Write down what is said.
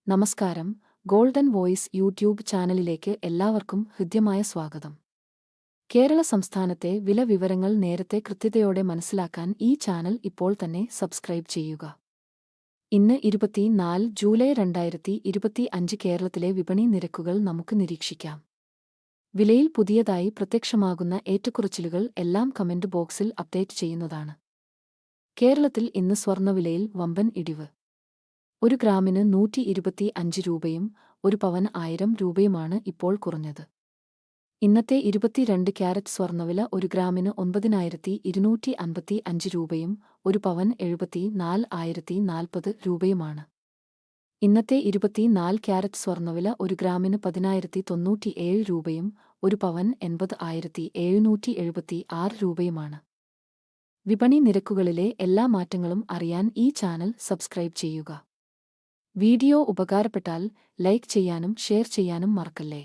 നമസ്കാരം, golden voice YouTube ചാനലിലേക്ക് എല്ലാവർക്കും ഹൃദ്യമായ സ്വാഗതം. കേരള സംസ്ഥാനത്തെ വില വിവരങ്ങൾ നേരത്തെ കൃത്യതയോടെ മനസ്സിലാക്കാൻ ഈ ചാനൽ ഇപ്പോൾ തന്നെ സബ്സ്ക്രൈബ് ചെയ്യുക. ഇന്ന് 24 ജൂലൈ 2025 കേരളത്തിലെ വിപണി നിരക്കുകൾ നമുക്ക് നിരീക്ഷിക്കാം. വിലയിൽ പുതിയതായി പ്രത്യക്ഷമാകുന്ന ഏറ്റക്കുറച്ചിലുകൾ എല്ലാം കമന്റ് ബോക്സിൽ അപ്ഡേറ്റ് ചെയ്യുന്നതാണ്. കേരളത്തിൽ ഇന്ന് സ്വർണ്ണവിലയിൽ വമ്പൻ ഇടിവ്. 1 ഗ്രാമിന് 125 രൂപയും 1 പവൻ 1000 രൂപയുമാണ് ഇപ്പോൾ കുറഞ്ഞത്. ഇന്നത്തെ 22 ക്യാരറ്റ് സ്വർണ്ണവില 1 ഗ്രാമിന് 9255 രൂപയും 1 പവൻ 74,040 രൂപയുമാണ്. ഇന്നത്തെ 24 ക്യാരറ്റ് സ്വർണ്ണവില 1 ഗ്രാമിന് 10,097 രൂപയും 1 പവൻ 80,776 രൂപയുമാണ്. വിപണി നിരക്കുകളിലെ എല്ലാ മാറ്റങ്ങളും അറിയാൻ ഈ ചാനൽ സബ്സ്ക്രൈബ് ചെയ്യുക. വീഡിയോ ഉപകാരപ്പെട്ടാൽ ലൈക്ക് ചെയ്യാനും ഷെയർ ചെയ്യാനും മറക്കല്ലേ.